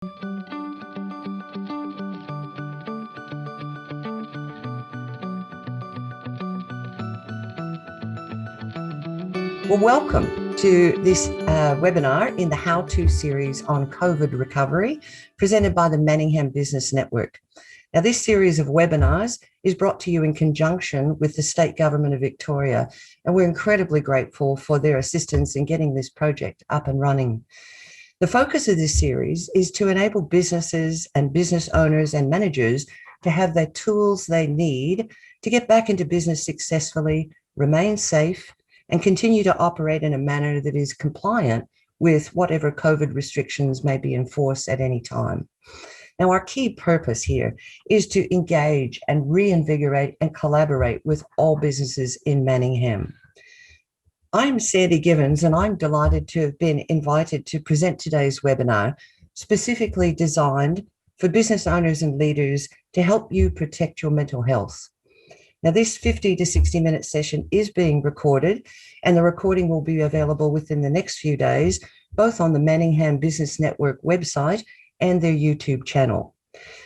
Well, welcome to this webinar in the How-To series on COVID recovery, presented by the Manningham Business Network. Now, this series of webinars is brought to you in conjunction with the State Government of Victoria, and we're incredibly grateful for their assistance in getting this project up and running. The focus of this series is to enable businesses and business owners and managers to have the tools they need to get back into business successfully, remain safe, and continue to operate in a manner that is compliant with whatever COVID restrictions may be enforced at any time. Now, our key purpose here is to engage and reinvigorate and collaborate with all businesses in Manningham. I'm Sandi Givens, and I'm delighted to have been invited to present today's webinar, specifically designed for business owners and leaders to help you protect your mental health. Now, this 50 to 60 minute session is being recorded, and the recording will be available within the next few days, both on the Manningham Business Network website and their YouTube channel.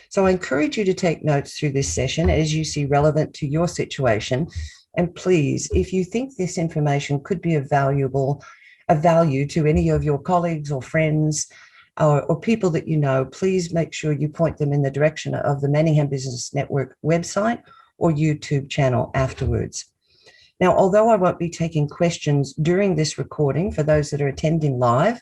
So I encourage you to take notes through this session as you see relevant to your situation. And please, if you think this information could be of value to any of your colleagues or friends or people that you know, please make sure you point them in the direction of the Manningham Business Network website or YouTube channel afterwards. Now, although I won't be taking questions during this recording for those that are attending live,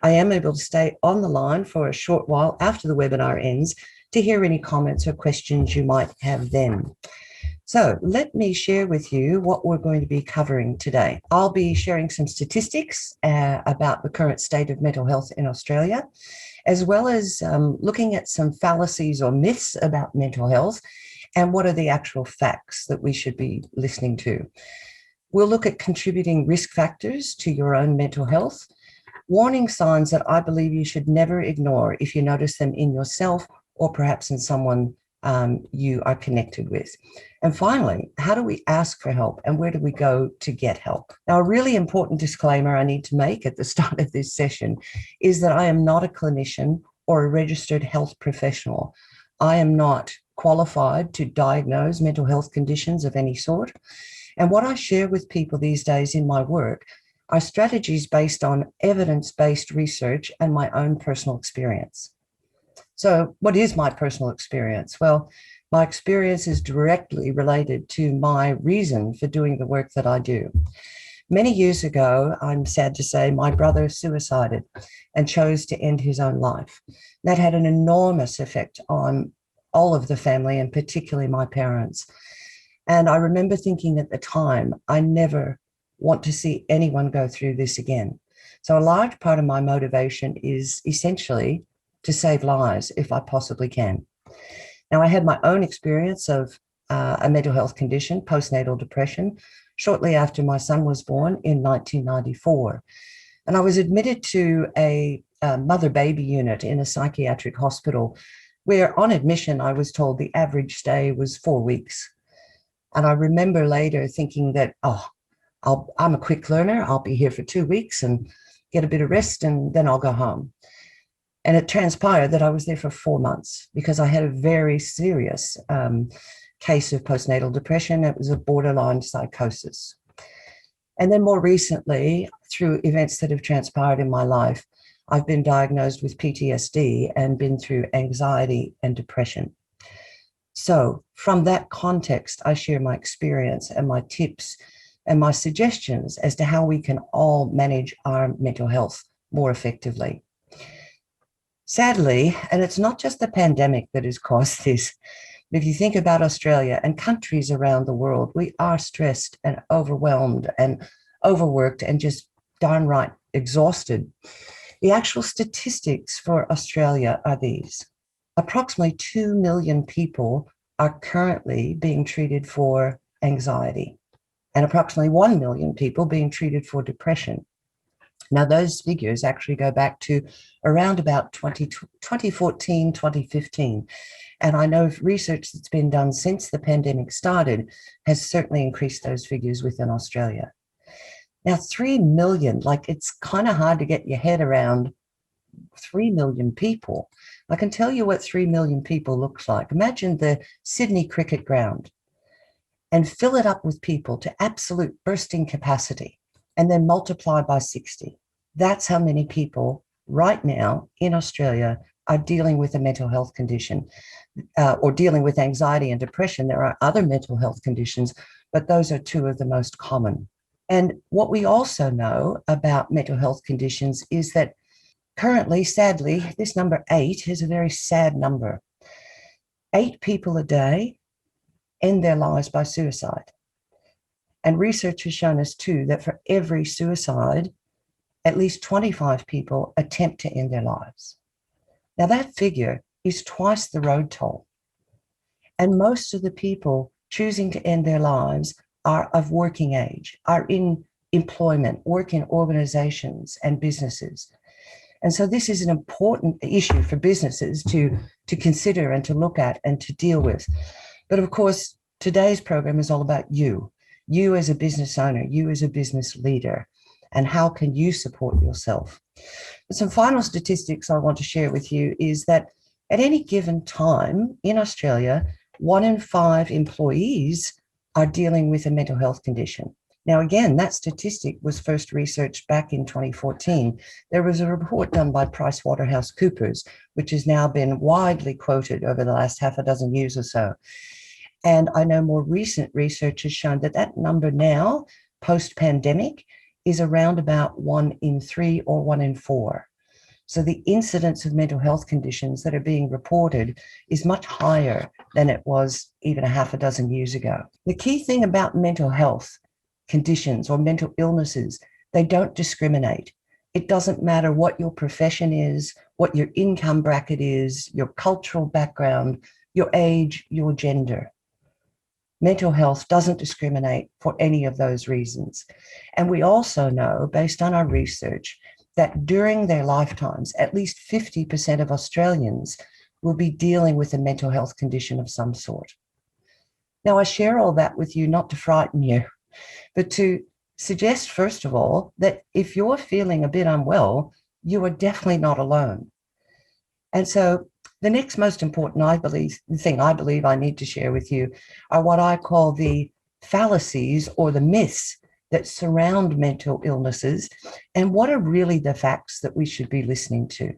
I am able to stay on the line for a short while after the webinar ends to hear any comments or questions you might have then. So let me share with you what we're going to be covering today. I'll be sharing some statistics about the current state of mental health in Australia, as well as looking at some fallacies or myths about mental health and what are the actual facts that we should be listening to. We'll look at contributing risk factors to your own mental health, warning signs that I believe you should never ignore if you notice them in yourself or perhaps in someone you are connected with. And finally, how do we ask for help and where do we go to get help? Now, a really important disclaimer I need to make at the start of this session is that I am not a clinician or a registered health professional. I am not qualified to diagnose mental health conditions of any sort. And what I share with people these days in my work are strategies based on evidence-based research and my own personal experience. So what is my personal experience? Well, my experience is directly related to my reason for doing the work that I do. Many years ago, I'm sad to say, my brother suicided and chose to end his own life. That had an enormous effect on all of the family, and particularly my parents. And I remember thinking at the time, I never want to see anyone go through this again. So a large part of my motivation is essentially to save lives if I possibly can. Now, I had my own experience of a mental health condition, postnatal depression, shortly after my son was born in 1994. And I was admitted to a mother-baby unit in a psychiatric hospital where on admission, I was told the average stay was 4 weeks. And I remember later thinking that, I'm a quick learner. I'll be here for 2 weeks and get a bit of rest and then I'll go home. And it transpired that I was there for 4 months because I had a very serious case of postnatal depression. It was a borderline psychosis. And then more recently, through events that have transpired in my life, I've been diagnosed with PTSD and been through anxiety and depression. So from that context, I share my experience and my tips and my suggestions as to how we can all manage our mental health more effectively. Sadly, and it's not just the pandemic that has caused this, if you think about Australia and countries around the world, we are stressed and overwhelmed and overworked and just downright exhausted. The actual statistics for Australia are these. Approximately 2 million people are currently being treated for anxiety and approximately 1 million people being treated for depression. Now, those figures actually go back to around about 2014, 2015. And I know research that's been done since the pandemic started has certainly increased those figures within Australia. Now, 3 million, like it's kind of hard to get your head around 3 million people. I can tell you what 3 million people looks like. Imagine the Sydney cricket ground and fill it up with people to absolute bursting capacity and then multiply by 60. That's how many people right now in Australia are dealing with a mental health condition or dealing with anxiety and depression. There are other mental health conditions, but those are two of the most common. And what we also know about mental health conditions is that currently, sadly, this number 8 is a very sad number. 8 people a day end their lives by suicide. And research has shown us too that for every suicide, at least 25 people attempt to end their lives. Now that figure is twice the road toll. And most of the people choosing to end their lives are of working age, are in employment, work in organizations and businesses. And so this is an important issue for businesses to consider and to look at and to deal with. But of course, today's program is all about you as a business owner, you as a business leader, and how can you support yourself? Some final statistics I want to share with you is that at any given time in Australia, 1 in 5 employees are dealing with a mental health condition. Now, again, that statistic was first researched back in 2014. There was a report done by PricewaterhouseCoopers, which has now been widely quoted over the last half a dozen years or so. And I know more recent research has shown that that number now, post-pandemic, is around about 1 in 3 or 1 in 4. So the incidence of mental health conditions that are being reported is much higher than it was even a half a dozen years ago. The key thing about mental health conditions or mental illnesses, they don't discriminate. It doesn't matter what your profession is, what your income bracket is, your cultural background, your age, your gender. Mental health doesn't discriminate for any of those reasons. And we also know, based on our research, that during their lifetimes, at least 50% of Australians will be dealing with a mental health condition of some sort. Now, I share all that with you not to frighten you, but to suggest, first of all, that if you're feeling a bit unwell, you are definitely not alone. And so the next most important, thing I believe I need to share with you are what I call the fallacies or the myths that surround mental illnesses and what are really the facts that we should be listening to.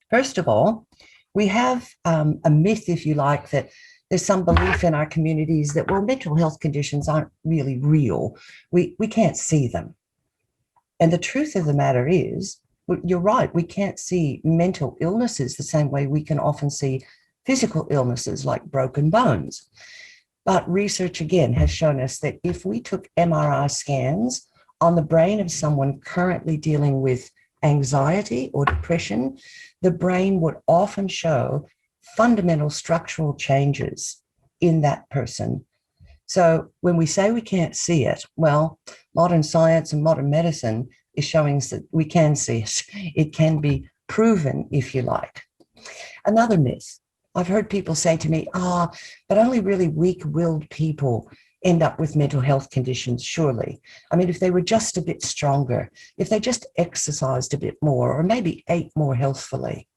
First of all, we have a myth, if you like, that there's some belief in our communities that, well, mental health conditions aren't really real. We can't see them. And the truth of the matter is, you're right, we can't see mental illnesses the same way we can often see physical illnesses like broken bones. But research, again, has shown us that if we took MRI scans on the brain of someone currently dealing with anxiety or depression, the brain would often show fundamental structural changes in that person. So when we say we can't see it, well, modern science and modern medicine is showing us that we can see it. It can be proven, if you like. Another myth. I've heard people say to me, but only really weak-willed people end up with mental health conditions, surely. I mean, if they were just a bit stronger, if they just exercised a bit more, or maybe ate more healthfully.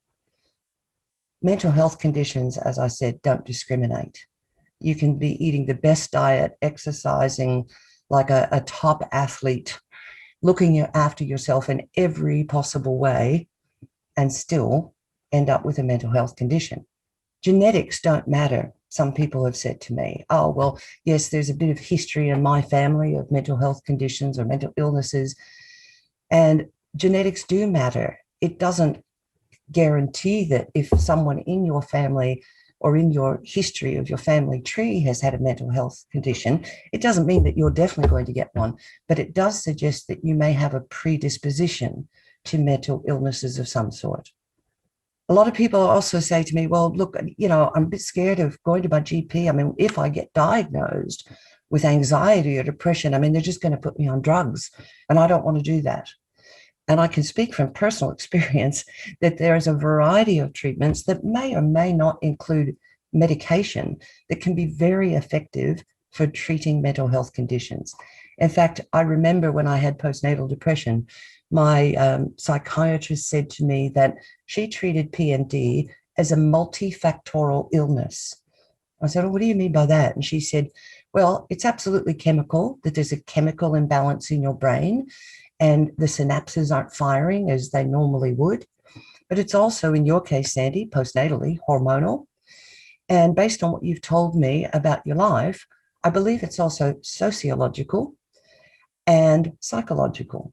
Mental health conditions, as I said, don't discriminate. You can be eating the best diet, exercising like a top athlete, looking after yourself in every possible way, and still end up with a mental health condition. Genetics don't matter, some people have said to me. Oh, well, yes, there's a bit of history in my family of mental health conditions or mental illnesses, and genetics do matter. It doesn't guarantee that if someone in your family or in your history of your family tree has had a mental health condition, it doesn't mean that you're definitely going to get one, but it does suggest that you may have a predisposition to mental illnesses of some sort. A lot of people also say to me, well, look, I'm a bit scared of going to my GP. I mean, if I get diagnosed with anxiety or depression, I mean, they're just going to put me on drugs, and I don't want to do that. And I can speak from personal experience that there is a variety of treatments that may or may not include medication that can be very effective for treating mental health conditions. In fact, I remember when I had postnatal depression, my psychiatrist said to me that she treated PND as a multifactorial illness. I said, well, what do you mean by that? And she said, well, it's absolutely chemical, that there's a chemical imbalance in your brain and the synapses aren't firing as they normally would. But it's also, in your case, Sandi, postnatally, hormonal. And based on what you've told me about your life, I believe it's also sociological and psychological.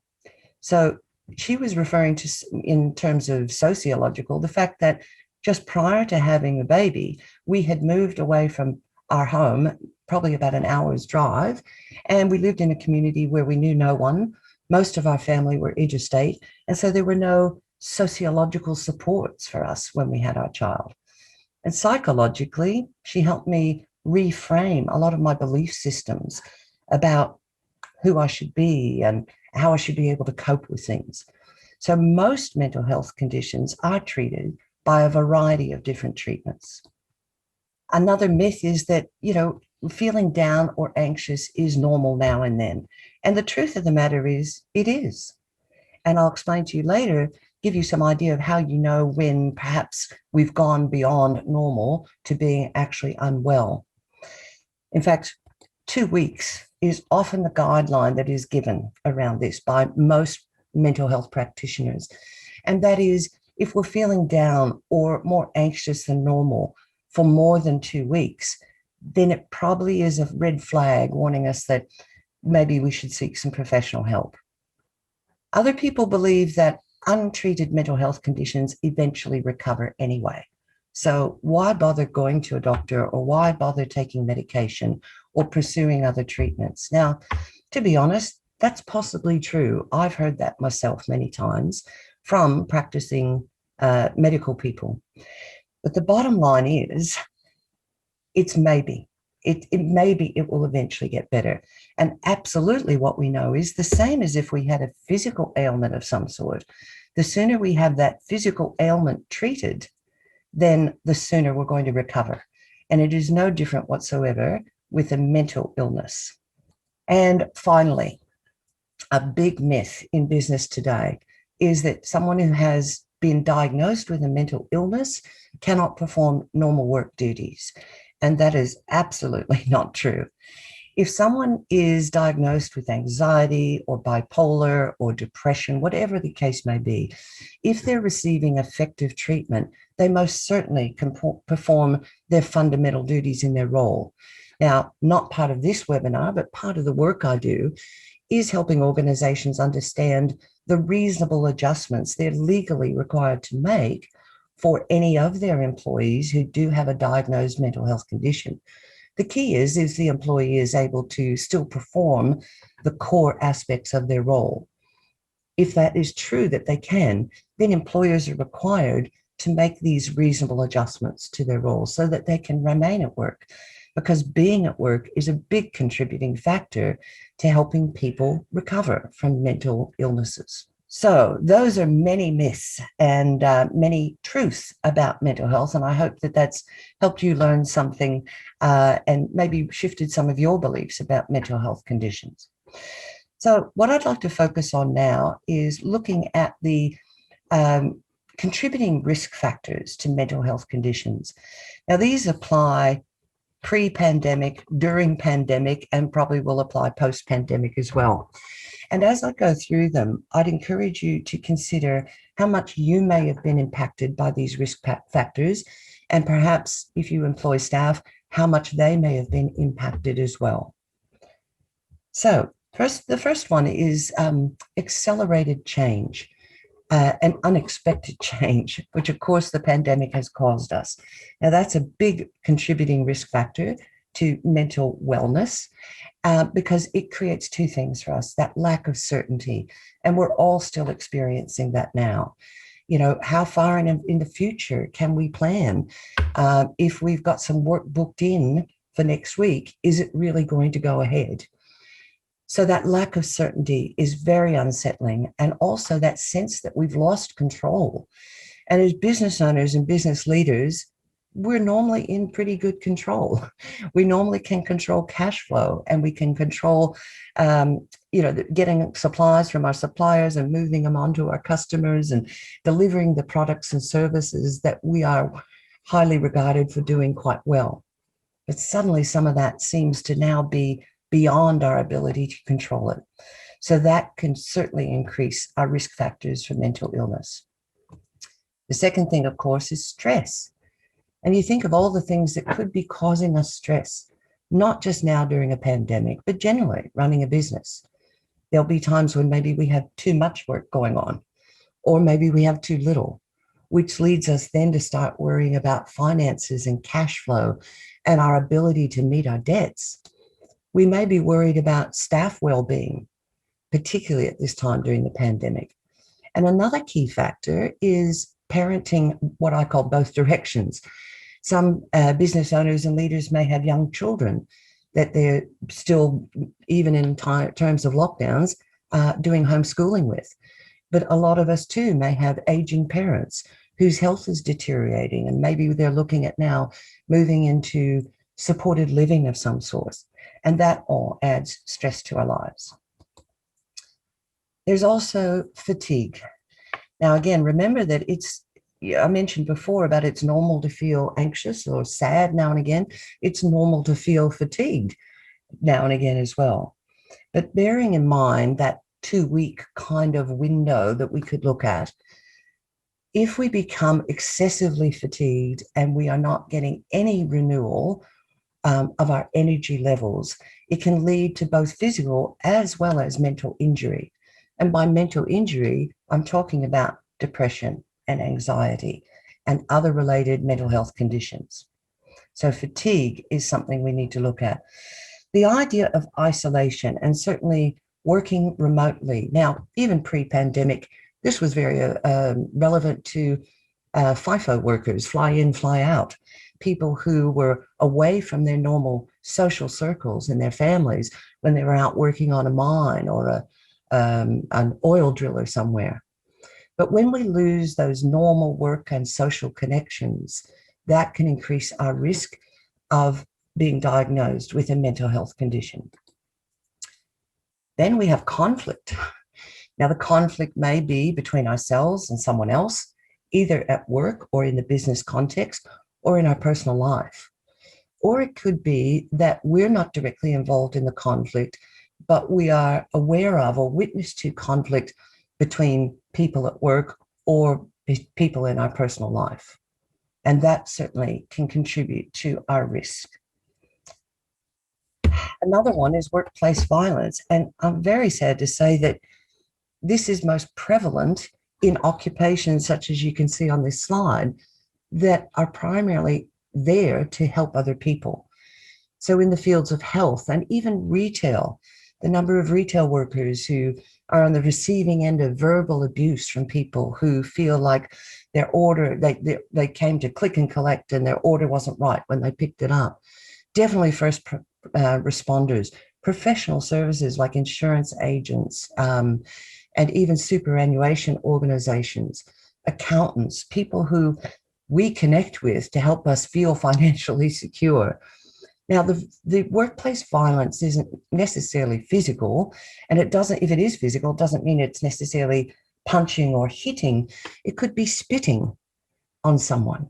So she was referring to, in terms of sociological, the fact that just prior to having the baby, we had moved away from our home, probably about an hour's drive, and we lived in a community where we knew no one. Most of our family were interstate, and so there were no sociological supports for us when we had our child. And psychologically, she helped me reframe a lot of my belief systems about who I should be and how I should be able to cope with things. So most mental health conditions are treated by a variety of different treatments. Another myth is that, feeling down or anxious is normal now and then. And the truth of the matter is, it is. And I'll explain to you later, give you some idea of how you know when perhaps we've gone beyond normal to being actually unwell. In fact, 2 weeks is often the guideline that is given around this by most mental health practitioners. And that is, if we're feeling down or more anxious than normal for more than 2 weeks, then it probably is a red flag warning us that maybe we should seek some professional help. Other people believe that untreated mental health conditions eventually recover anyway. So why bother going to a doctor, or why bother taking medication or pursuing other treatments? Now, to be honest, that's possibly true. I've heard that myself many times from practicing medical people. But the bottom line is, it's maybe. Maybe it will eventually get better. And absolutely what we know is the same as if we had a physical ailment of some sort. The sooner we have that physical ailment treated, then the sooner we're going to recover. And it is no different whatsoever with a mental illness. And finally, a big myth in business today is that someone who has been diagnosed with a mental illness cannot perform normal work duties. And that is absolutely not true. If someone is diagnosed with anxiety or bipolar or depression, whatever the case may be, if they're receiving effective treatment, they most certainly can perform their fundamental duties in their role. Now, not part of this webinar, but part of the work I do is helping organizations understand the reasonable adjustments they're legally required to make for any of their employees who do have a diagnosed mental health condition. The key is the employee is able to still perform the core aspects of their role. If that is true that they can, then employers are required to make these reasonable adjustments to their role so that they can remain at work, because being at work is a big contributing factor to helping people recover from mental illnesses. So those are many myths and many truths about mental health. And I hope that that's helped you learn something and maybe shifted some of your beliefs about mental health conditions. So what I'd like to focus on now is looking at the contributing risk factors to mental health conditions. Now, these apply pre-pandemic, during pandemic, and probably will apply post-pandemic as well. And as I go through them, I'd encourage you to consider how much you may have been impacted by these risk factors, and perhaps if you employ staff, how much they may have been impacted as well. So the first one is accelerated change, an unexpected change, which of course the pandemic has caused us. Now that's a big contributing risk factor to mental wellness. Because it creates two things for us, that lack of certainty. And we're all still experiencing that now. How far in the future can we plan? If we've got some work booked in for next week, is it really going to go ahead? So that lack of certainty is very unsettling. And also that sense that we've lost control. And as business owners and business leaders, we're normally in pretty good control. We normally can control cash flow, and we can control, getting supplies from our suppliers and moving them on to our customers and delivering the products and services that we are highly regarded for doing quite well. But suddenly some of that seems to now be beyond our ability to control it. So that can certainly increase our risk factors for mental illness. The second thing, of course, is stress. And you think of all the things that could be causing us stress, not just now during a pandemic, but generally running a business. There'll be times when maybe we have too much work going on, or maybe we have too little, which leads us then to start worrying about finances and cash flow and our ability to meet our debts. We may be worried about staff well-being, particularly at this time during the pandemic. And another key factor is parenting, what I call both directions. Some business owners and leaders may have young children that they're still, even in terms of lockdowns, doing homeschooling with. But a lot of us too may have aging parents whose health is deteriorating, and maybe they're looking at now moving into supported living of some sort. And that all adds stress to our lives. There's also fatigue. Now, again, remember that I mentioned before about it's normal to feel anxious or sad now and again. It's normal to feel fatigued now and again as well. But bearing in mind that 2-week kind of window that we could look at, if we become excessively fatigued and we are not getting any renewal of our energy levels, it can lead to both physical as well as mental injury. And by mental injury, I'm talking about depression and anxiety and other related mental health conditions. So fatigue is something we need to look at. The idea of isolation and certainly working remotely. Now, even pre-pandemic, this was very relevant to FIFO workers, fly in, fly out, people who were away from their normal social circles and their families when they were out working on a mine or an oil driller somewhere. But when we lose those normal work and social connections, that can increase our risk of being diagnosed with a mental health condition. Then we have conflict. Now, the conflict may be between ourselves and someone else, either at work or in the business context or in our personal life. Or it could be that we're not directly involved in the conflict, but we are aware of or witness to conflict between people at work or people in our personal life. And that certainly can contribute to our risk. Another one is workplace violence. And I'm very sad to say that this is most prevalent in occupations such as you can see on this slide that are primarily there to help other people. So in the fields of health and even retail, the number of retail workers who are on the receiving end of verbal abuse from people who feel like their order, they came to click and collect and their order wasn't right when they picked it up. Definitely first responders, professional services like insurance agents, and even superannuation organizations, accountants, people who we connect with to help us feel financially secure. Now, the workplace violence isn't necessarily physical, and it doesn't, if it is physical, it doesn't mean it's necessarily punching or hitting. It could be spitting on someone.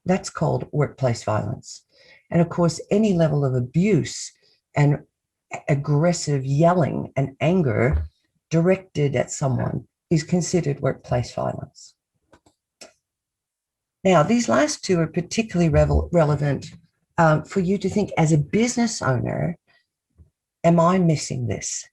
That's called workplace violence. And of course, any level of abuse and aggressive yelling and anger directed at someone is considered workplace violence. Now, these last two are particularly relevant for you to think as a business owner, am I missing this?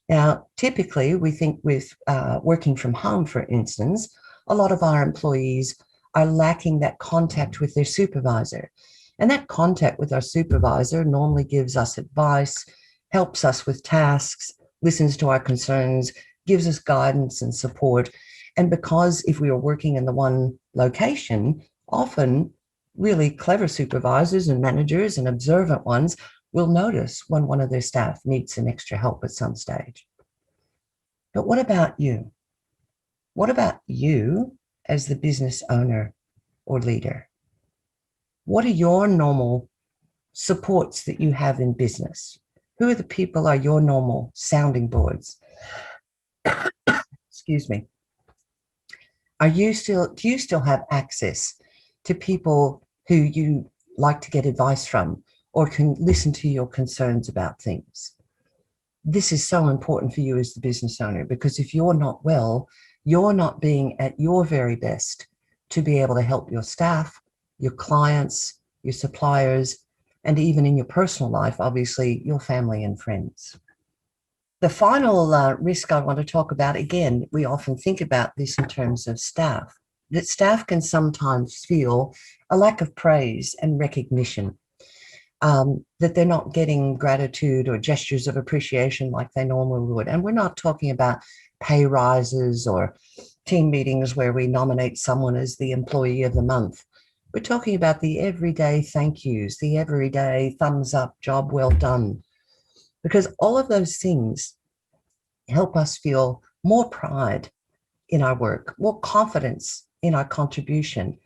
Now, typically we think with working from home, for instance, a lot of our employees are lacking that contact with their supervisor. And that contact with our supervisor normally gives us advice, helps us with tasks, listens to our concerns, gives us guidance and support. And because if we are working in the one location, often really clever supervisors and managers and observant ones will notice when one of their staff needs some extra help at some stage. But what about you? What about you as the business owner or leader? What are your normal supports that you have in business? Who are the people are your normal sounding boards? Excuse me. Do you still have access to people who you like to get advice from or can listen to your concerns about things? This is so important for you as the business owner, because if you're not well, you're not being at your very best to be able to help your staff, your clients, your suppliers, and even in your personal life, obviously, your family and friends. The final risk I want to talk about, again, we often think about this in terms of staff, that staff can sometimes feel a lack of praise and recognition, that they're not getting gratitude or gestures of appreciation like they normally would. And we're not talking about pay rises or team meetings where we nominate someone as the employee of the month. We're talking about the everyday thank yous, the everyday thumbs up, job well done, because all of those things help us feel more pride in our work, more confidence in our contribution,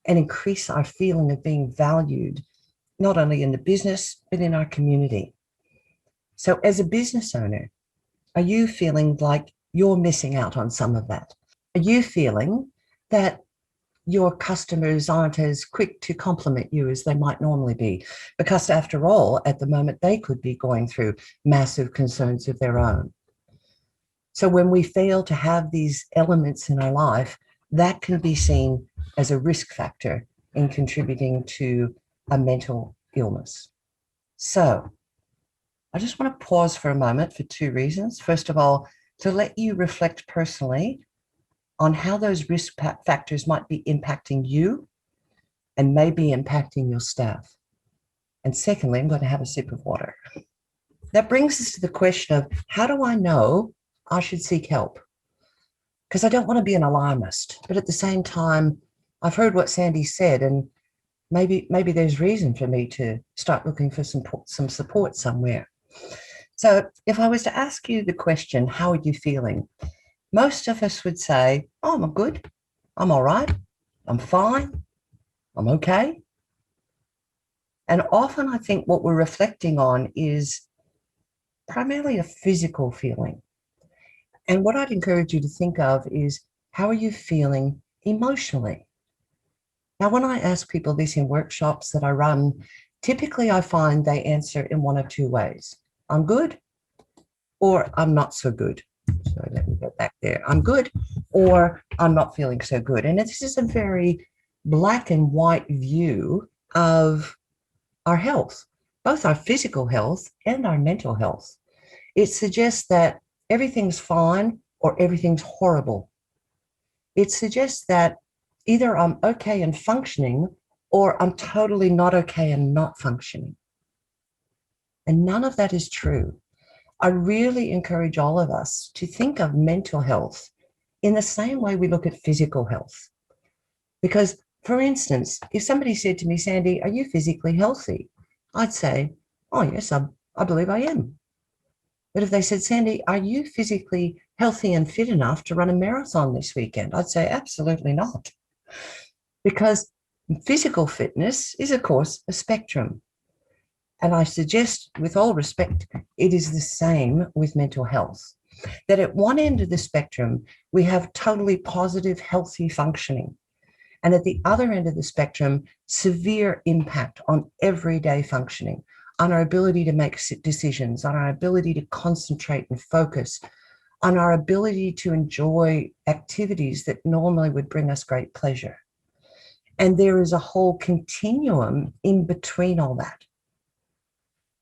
and increase our feeling of being valued, not only in the business, but in our community. So as a business owner, are you feeling like you're missing out on some of that? Are you feeling that your customers aren't as quick to compliment you as they might normally be? Because after all, at the moment, they could be going through massive concerns of their own. So when we fail to have these elements in our life, that can be seen as a risk factor in contributing to a mental illness. So I just want to pause for a moment for two reasons. First of all, to let you reflect personally on how those risk factors might be impacting you and maybe impacting your staff. And secondly, I'm going to have a sip of water. That brings us to the question of, how do I know I should seek help? Because I don't want to be an alarmist, but at the same time, I've heard what Sandi said, and maybe there's reason for me to start looking for some support somewhere. So if I was to ask you the question, how are you feeling? Most of us would say, oh, I'm good. I'm all right. I'm fine. I'm okay. And often I think what we're reflecting on is primarily a physical feeling. And what I'd encourage you to think of is, how are you feeling emotionally? Now, when I ask people this in workshops that I run, typically I find they answer in one of two ways. I'm good, or I'm not so good. So let me go back there. I'm good, or I'm not feeling so good. And this is a very black and white view of our health, both our physical health and our mental health. It suggests that everything's fine or everything's horrible. It suggests that either I'm okay and functioning, or I'm totally not okay and not functioning. And none of that is true. I really encourage all of us to think of mental health in the same way we look at physical health. Because, for instance, if somebody said to me, Sandi, are you physically healthy? I'd say, oh, yes, I believe I am. But if they said, Sandi, are you physically healthy and fit enough to run a marathon this weekend? I'd say, absolutely not. Because physical fitness is, of course, a spectrum. And I suggest, with all respect, it is the same with mental health. That at one end of the spectrum, we have totally positive, healthy functioning. And at the other end of the spectrum, severe impact on everyday functioning, on our ability to make decisions, on our ability to concentrate and focus, on our ability to enjoy activities that normally would bring us great pleasure. And there is a whole continuum in between all that.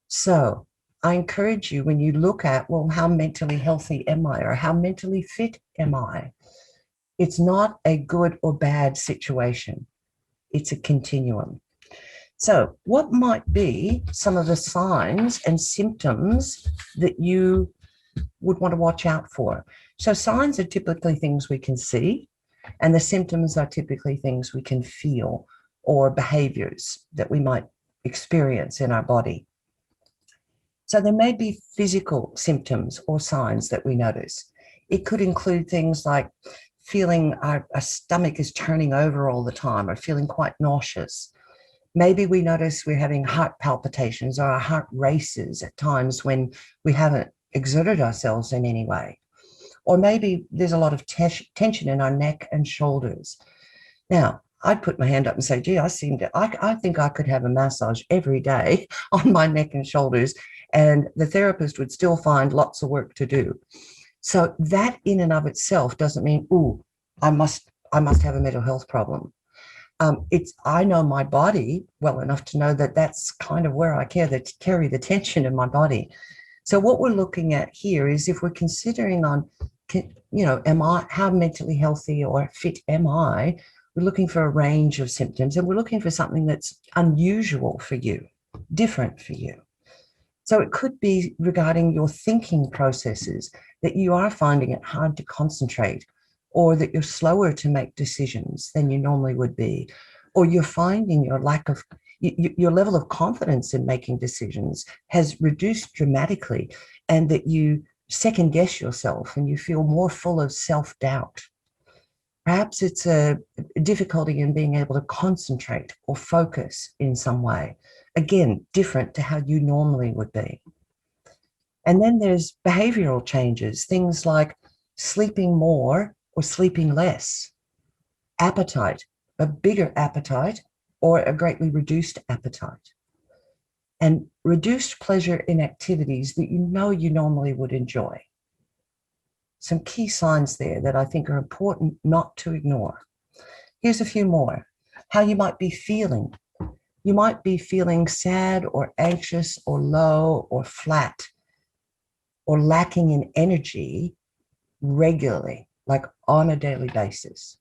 So I encourage you, when you look at, well, how mentally healthy am I, or how mentally fit am I? It's not a good or bad situation. It's a continuum. So what might be some of the signs and symptoms that you would want to watch out for? So signs are typically things we can see, and the symptoms are typically things we can feel, or behaviors that we might experience in our body. So there may be physical symptoms or signs that we notice. It could include things like feeling our stomach is turning over all the time, or feeling quite nauseous, Maybe we notice we're having heart palpitations or our heart races at times when we haven't exerted ourselves in any way. Or maybe there's a lot of tension in our neck and shoulders. Now, I'd put my hand up and say, gee, I think I could have a massage every day on my neck and shoulders, and the therapist would still find lots of work to do. So that in and of itself doesn't mean, ooh, I must have a mental health problem. I know my body well enough to know that that's kind of where I carry the tension in my body. So what we're looking at here is if we're considering on, how mentally healthy or fit am I? We're looking for a range of symptoms, and we're looking for something that's unusual for you, different for you. So it could be regarding your thinking processes, that you are finding it hard to concentrate, or that you're slower to make decisions than you normally would be, or you're finding your level of confidence in making decisions has reduced dramatically, and that you second guess yourself and you feel more full of self-doubt. Perhaps it's a difficulty in being able to concentrate or focus in some way. Again, different to how you normally would be. And then there's behavioral changes, things like sleeping more or sleeping less, appetite, a bigger appetite or a greatly reduced appetite, and reduced pleasure in activities that you know you normally would enjoy. Some key signs there that I think are important not to ignore. Here's a few more. How you might be feeling. You might be feeling sad or anxious or low or flat or lacking in energy regularly, like on a daily basis.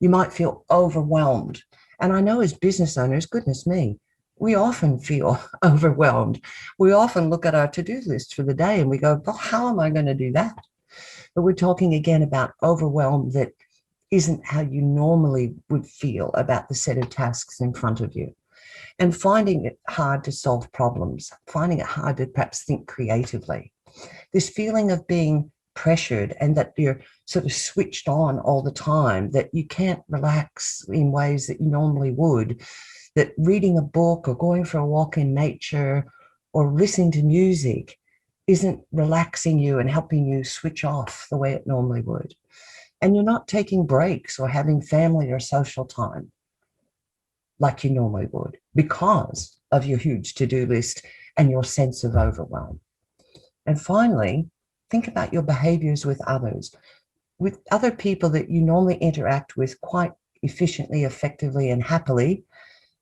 You might feel overwhelmed. And I know as business owners, goodness me, we often feel overwhelmed. We often look at our to-do list for the day and we go, well, how am I going to do that? But we're talking again about overwhelm that isn't how you normally would feel about the set of tasks in front of you. And finding it hard to solve problems, finding it hard to perhaps think creatively. This feeling of being pressured and that you're sort of switched on all the time, that you can't relax in ways that you normally would, that reading a book or going for a walk in nature or listening to music isn't relaxing you and helping you switch off the way it normally would. And you're not taking breaks or having family or social time like you normally would because of your huge to-do list and your sense of overwhelm. And finally, think about your behaviors with others, with other people that you normally interact with quite efficiently, effectively, and happily.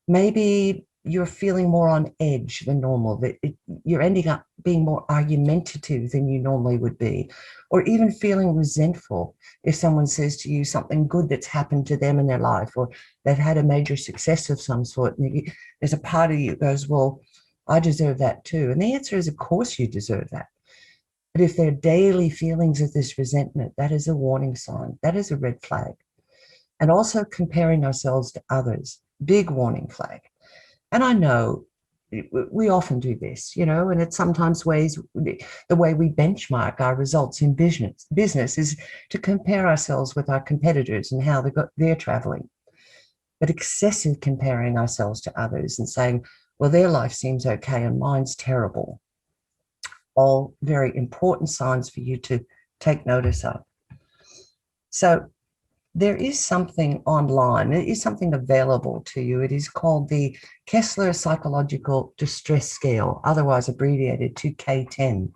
Maybe you're feeling more on edge than normal, that you're ending up being more argumentative than you normally would be, or even feeling resentful if someone says to you something good that's happened to them in their life, or they've had a major success of some sort. And there's a part of you that goes, well, I deserve that too. And the answer is, of course you deserve that. But if there are daily feelings of this resentment, that is a warning sign. That is a red flag. And also comparing ourselves to others, big warning flag. And I know we often do this, and it's sometimes the way we benchmark our results in business is to compare ourselves with our competitors and how they're traveling. But excessive comparing ourselves to others and saying, well, their life seems okay and mine's terrible. All very important signs for you to take notice of. So there is something online, there is something available to you. It is called the Kessler Psychological Distress Scale, otherwise abbreviated to K10.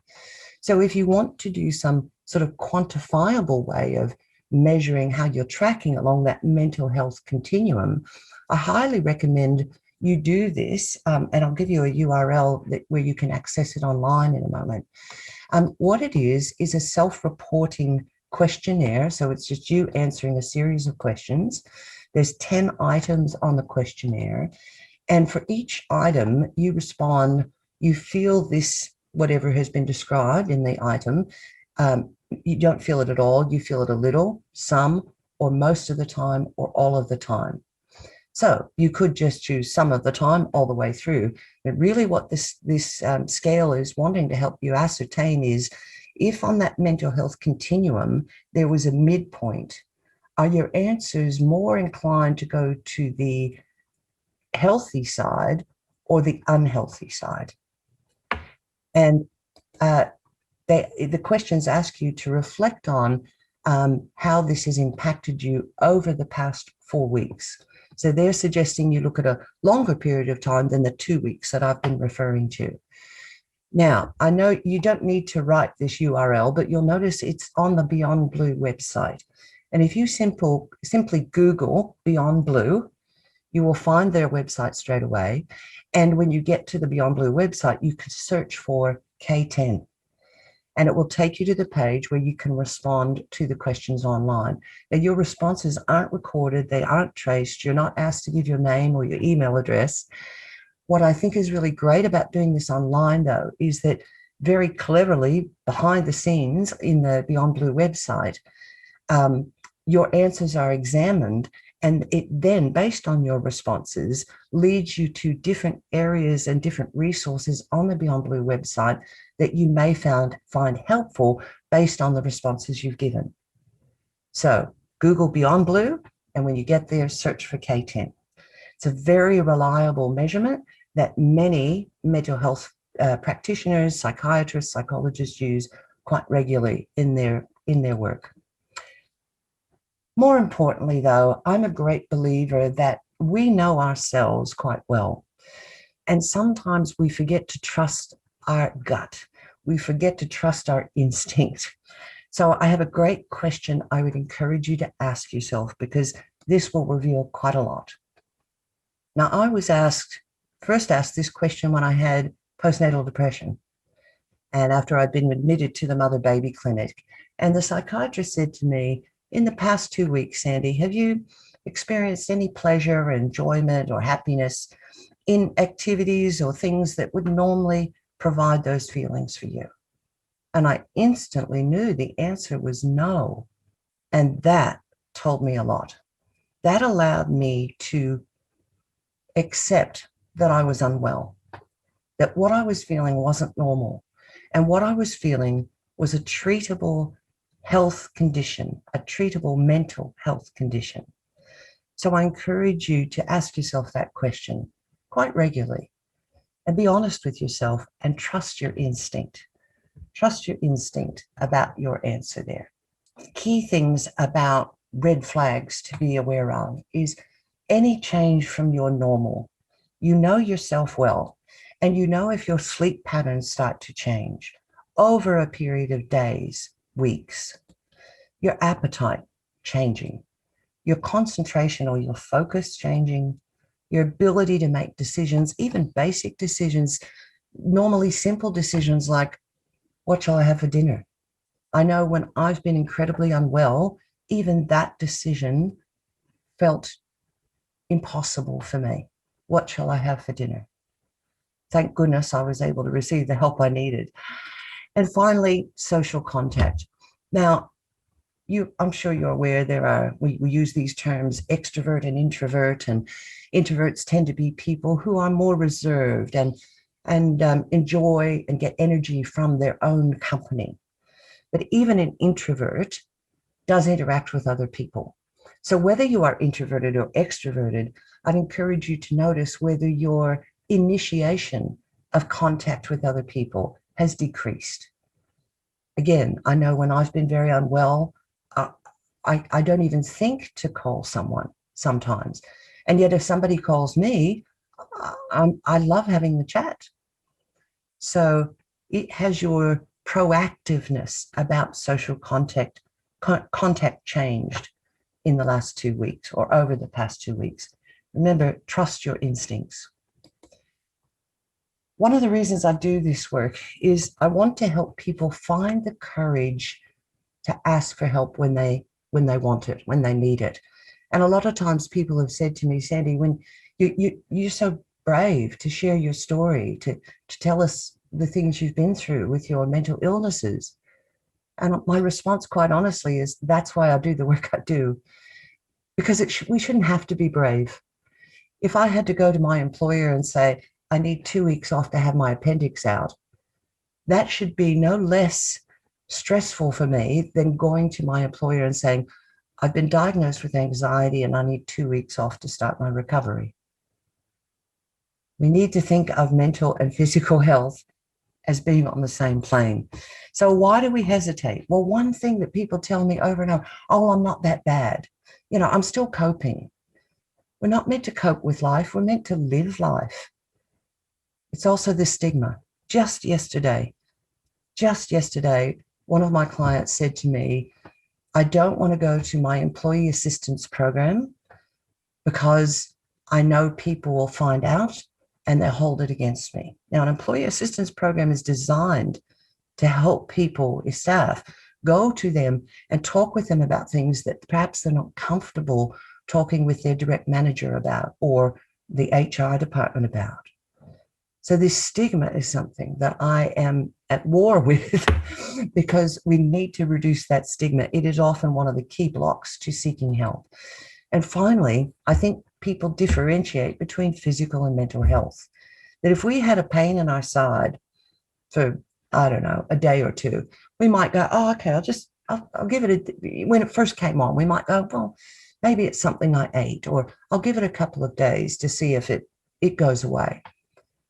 So if you want to do some sort of quantifiable way of measuring how you're tracking along that mental health continuum, I highly recommend you do this, and I'll give you a URL where you can access it online in a moment. What it is a self-reporting questionnaire. So it's just you answering a series of questions. There's 10 items on the questionnaire. And for each item, you respond, you feel this, whatever has been described in the item. You don't feel it at all. You feel it a little, some, or most of the time, or all of the time. So you could just choose some of the time all the way through. But really what this scale is wanting to help you ascertain is, if on that mental health continuum there was a midpoint, are your answers more inclined to go to the healthy side or the unhealthy side. And the questions ask you to reflect on how this has impacted you over the past 4 weeks. So they're suggesting you look at a longer period of time than the 2 weeks that I've been referring to. Now, I know you don't need to write this URL, but you'll notice it's on the Beyond Blue website. And if you simply Google Beyond Blue, you will find their website straight away. And when you get to the Beyond Blue website, you can search for K10. And it will take you to the page where you can respond to the questions online. Now, your responses aren't recorded, they aren't traced, you're not asked to give your name or your email address. What I think is really great about doing this online, though, is that very cleverly behind the scenes in the Beyond Blue website, your answers are examined, and it then, based on your responses, leads you to different areas and different resources on the Beyond Blue website that you may find helpful based on the responses you've given. So Google Beyond Blue, and when you get there, search for K10. It's a very reliable measurement that many mental health practitioners, psychiatrists, psychologists use quite regularly in their work. More importantly, though, I'm a great believer that we know ourselves quite well. And sometimes we forget to trust our gut. We forget to trust our instinct. So I have a great question I would encourage you to ask yourself, because this will reveal quite a lot. Now, I was first asked this question when I had postnatal depression, and after I'd been admitted to the mother-baby clinic. And the psychiatrist said to me, in the past 2 weeks, Sandi, have you experienced any pleasure, enjoyment, or happiness in activities or things that would normally provide those feelings for you? And I instantly knew the answer was no. And that told me a lot. That allowed me to accept that I was unwell, that what I was feeling wasn't normal. And what I was feeling was a treatable health condition, a treatable mental health condition. So I encourage you to ask yourself that question quite regularly and be honest with yourself and trust your instinct. Trust your instinct about your answer there. Key things about red flags to be aware of is any change from your normal. You know yourself well, and you know if your sleep patterns start to change over a period of days, weeks, your appetite changing, your concentration or your focus changing, your ability to make decisions, even basic decisions, normally simple decisions like, what shall I have for dinner? I know when I've been incredibly unwell, even that decision felt impossible for me. What shall I have for dinner? Thank goodness I was able to receive the help I needed. And finally, social contact. Now, I'm sure you're aware we use these terms extrovert and introverts tend to be people who are more reserved and enjoy and get energy from their own company. But even an introvert does interact with other people. So whether you are introverted or extroverted, I'd encourage you to notice whether your initiation of contact with other people has decreased. Again, I know when I've been very unwell, I don't even think to call someone sometimes. And yet if somebody calls me, I love having the chat. So it has your proactiveness about social contact changed in the last 2 weeks or over the past 2 weeks. Remember, trust your instincts. One of the reasons I do this work is I want to help people find the courage to ask for help when they want it, when they need it. And a lot of times people have said to me, Sandi, when you're so brave to share your story, to tell us the things you've been through with your mental illnesses. And my response, quite honestly, is that's why I do the work I do, because we shouldn't have to be brave. If I had to go to my employer and say, I need 2 weeks off to have my appendix out, that should be no less stressful for me than going to my employer and saying, I've been diagnosed with anxiety and I need 2 weeks off to start my recovery. We need to think of mental and physical health as being on the same plane. So why do we hesitate? Well, one thing that people tell me over and over, oh, I'm not that bad. I'm still coping. We're not meant to cope with life. We're meant to live life. It's also the stigma. Just yesterday, one of my clients said to me, I don't want to go to my employee assistance program because I know people will find out and they'll hold it against me. Now, an employee assistance program is designed to help people, your staff, go to them and talk with them about things that perhaps they're not comfortable talking with their direct manager about or the HR department about. So this stigma is something that I am at war with because we need to reduce that stigma. It is often one of the key blocks to seeking help. And finally, I think people differentiate between physical and mental health. That if we had a pain in our side for, I don't know, a day or two, we might go, oh, okay, I'll give it when it first came on, we might go, well, maybe it's something I ate, or I'll give it a couple of days to see if it goes away.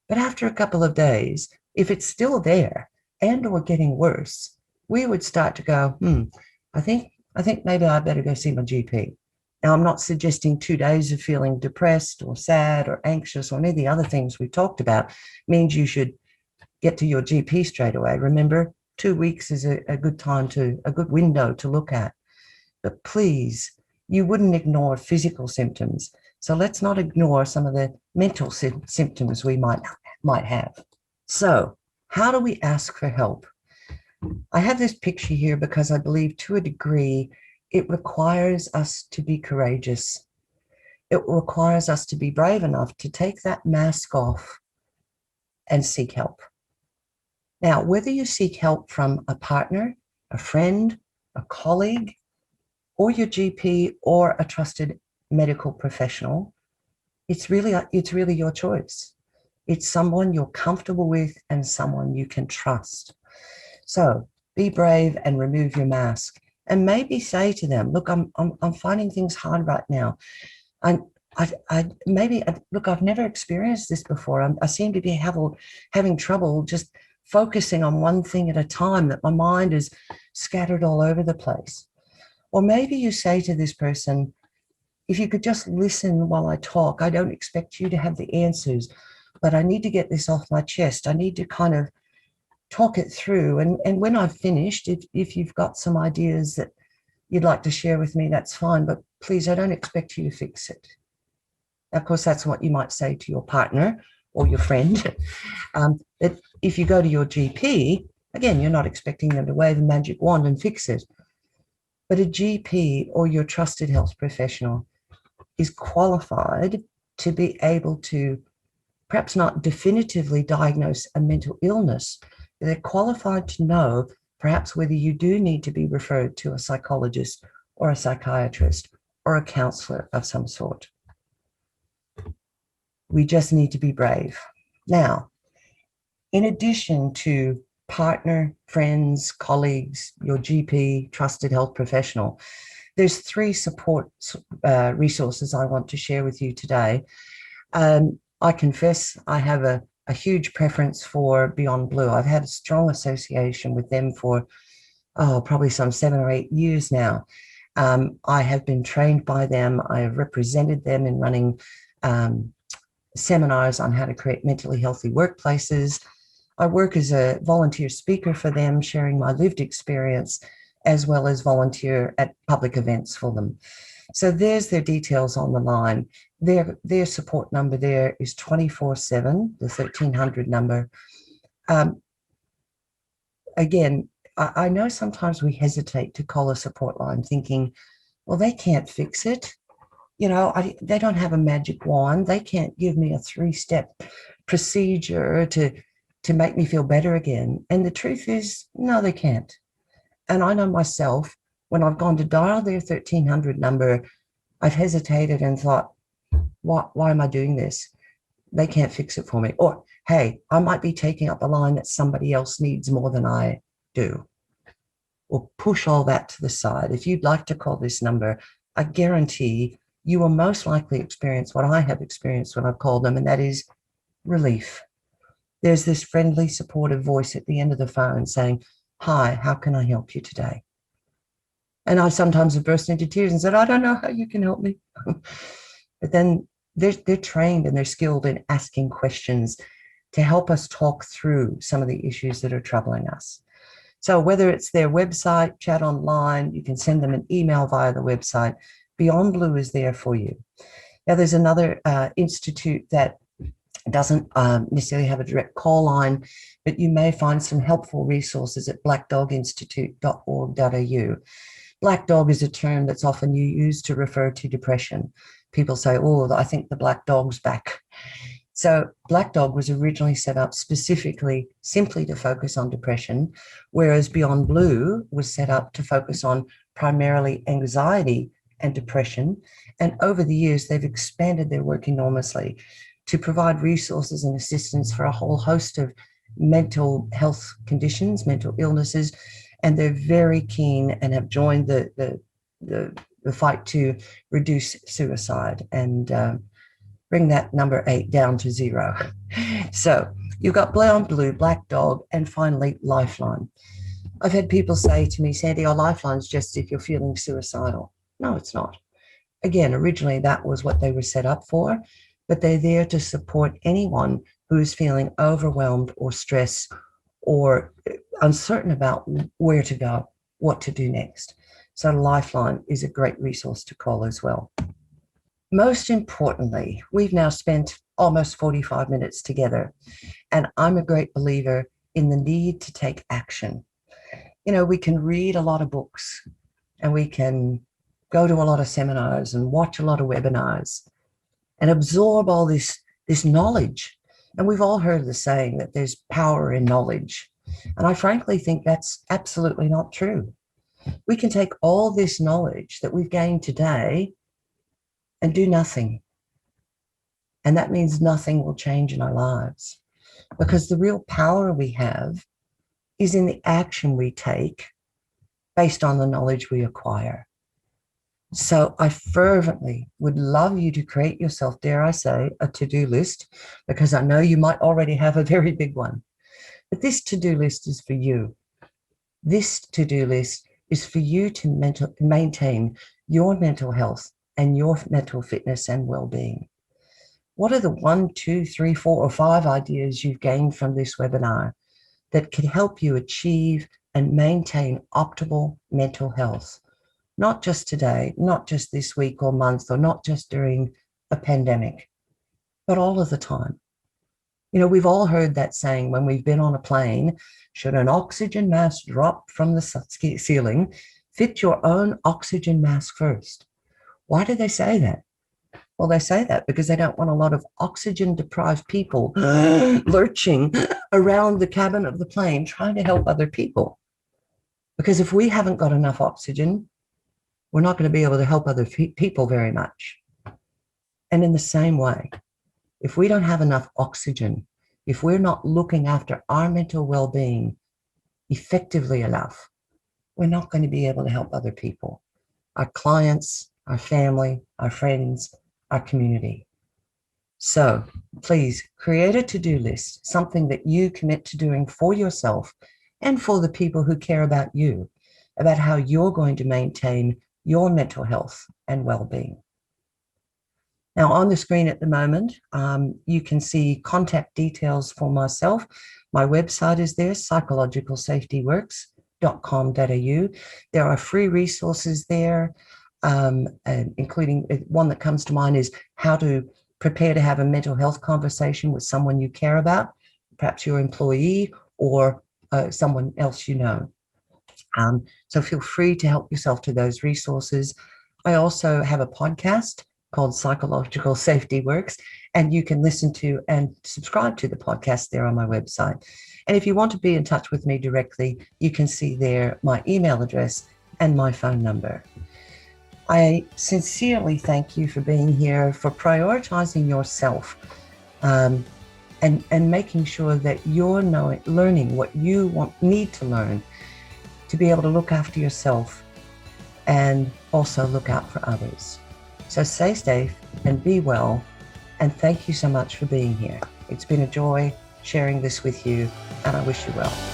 But after a couple of days, if it's still there and or getting worse, we would start to go, I think maybe I better go see my GP. Now, I'm not suggesting 2 days of feeling depressed or sad or anxious or any of the other things we talked about means you should get to your GP straight away. Remember, 2 weeks is a good time a good window to look at. But please, you wouldn't ignore physical symptoms. So let's not ignore some of the mental symptoms we might have. So how do we ask for help? I have this picture here because I believe to a degree it requires us to be courageous. It requires us to be brave enough to take that mask off and seek help. Now, whether you seek help from a partner, a friend, a colleague, or your GP or a trusted medical professional, it's really your choice. It's someone you're comfortable with and someone you can trust. So be brave and remove your mask, and maybe say to them, look, I'm finding things hard right now. Look, I've never experienced this before. I seem to be having trouble just focusing on one thing at a time, that my mind is scattered all over the place. Or maybe you say to this person, if you could just listen while I talk, I don't expect you to have the answers, but I need to get this off my chest. I need to kind of talk it through. And when I've finished, if you've got some ideas that you'd like to share with me, that's fine. But please, I don't expect you to fix it. Of course, that's what you might say to your partner or your friend. That if you go to your GP, again, you're not expecting them to wave a magic wand and fix it. But a GP or your trusted health professional is qualified to be able to perhaps not definitively diagnose a mental illness. They're qualified to know perhaps whether you do need to be referred to a psychologist or a psychiatrist or a counselor of some sort. We just need to be brave. Now, in addition to partner, friends, colleagues, your GP, trusted health professional, there's 3 support resources I want to share with you today. I confess I have a huge preference for Beyond Blue. I've had a strong association with them for probably some 7 or 8 years now. I have been trained by them. I have represented them in running seminars on how to create mentally healthy workplaces. I work as a volunteer speaker for them, sharing my lived experience, as well as volunteer at public events for them. So there's their details on the line. Their support number there is 24/7, the 1300 number. Again, I know sometimes we hesitate to call a support line thinking, well, they can't fix it. They don't have a magic wand. They can't give me a 3-step procedure to make me feel better again. And the truth is, no, they can't. And I know myself, when I've gone to dial their 1300 number, I've hesitated and thought, why am I doing this? They can't fix it for me. Or, hey, I might be taking up a line that somebody else needs more than I do. Or push all that to the side. If you'd like to call this number, I guarantee you will most likely experience what I have experienced when I've called them, and that is relief. There's this friendly, supportive voice at the end of the phone saying, "Hi, how can I help you today?" And I sometimes have burst into tears and said, "I don't know how you can help me." But then they're trained and they're skilled in asking questions to help us talk through some of the issues that are troubling us. So whether it's their website, chat online, you can send them an email via the website. Beyond Blue is there for you. Now, there's another institute that doesn't necessarily have a direct call line, but you may find some helpful resources at blackdoginstitute.org.au. Black dog is a term that's often used to refer to depression. People say, "Oh, I think the black dog's back." So Black Dog was originally set up specifically simply to focus on depression, whereas Beyond Blue was set up to focus on primarily anxiety and depression. And over the years, they've expanded their work enormously to provide resources and assistance for a whole host of mental health conditions, mental illnesses, and they're very keen and have joined the fight to reduce suicide and bring that number 8 down to 0. So you've got Beyond Blue, Black Dog, and finally Lifeline. I've had people say to me, "Sandy, our Lifeline's just if you're feeling suicidal." No, it's not. Again, originally that was what they were set up for, but they're there to support anyone who is feeling overwhelmed or stressed or uncertain about where to go, what to do next. So Lifeline is a great resource to call as well. Most importantly, we've now spent almost 45 minutes together, and I'm a great believer in the need to take action. You know, we can read a lot of books and we can go to a lot of seminars and watch a lot of webinars and absorb all this knowledge. And we've all heard the saying that there's power in knowledge. And I frankly think that's absolutely not true. We can take all this knowledge that we've gained today and do nothing. And that means nothing will change in our lives, because the real power we have is in the action we take based on the knowledge we acquire. So I fervently would love you to create yourself, dare I say, a to-do list, because I know you might already have a very big one. But this to-do list is for you. This to-do list is for you to maintain your mental health and your mental fitness and well-being. What are the 1, 2, 3, 4, or 5 ideas you've gained from this webinar that can help you achieve and maintain optimal mental health? Not just today, not just this week or month, or not just during a pandemic, but all of the time. You know, we've all heard that saying when we've been on a plane: should an oxygen mask drop from the ceiling, fit your own oxygen mask first. Why do they say that? Well, they say that because they don't want a lot of oxygen-deprived people lurching around the cabin of the plane trying to help other people. Because if we haven't got enough oxygen, we're not going to be able to help other people very much. And in the same way, if we don't have enough oxygen, if we're not looking after our mental well-being effectively enough, we're not going to be able to help other people, our clients, our family, our friends, our community. So please create a to-do list, something that you commit to doing for yourself and for the people who care about you, about how you're going to maintain your mental health and well-being. Now, on the screen at the moment, you can see contact details for myself. My website is there, psychologicalsafetyworks.com.au. There are free resources there, and including one that comes to mind is how to prepare to have a mental health conversation with someone you care about, perhaps your employee or someone else you know. So feel free to help yourself to those resources. I also have a podcast called Psychological Safety Works, and you can listen to and subscribe to the podcast there on my website. And if you want to be in touch with me directly, you can see there my email address and my phone number. I sincerely thank you for being here, for prioritizing yourself, and making sure that you're learning what you need to learn to be able to look after yourself and also look out for others. So stay safe and be well, And thank you so much for being here. It's been a joy sharing this with you, and I wish you well.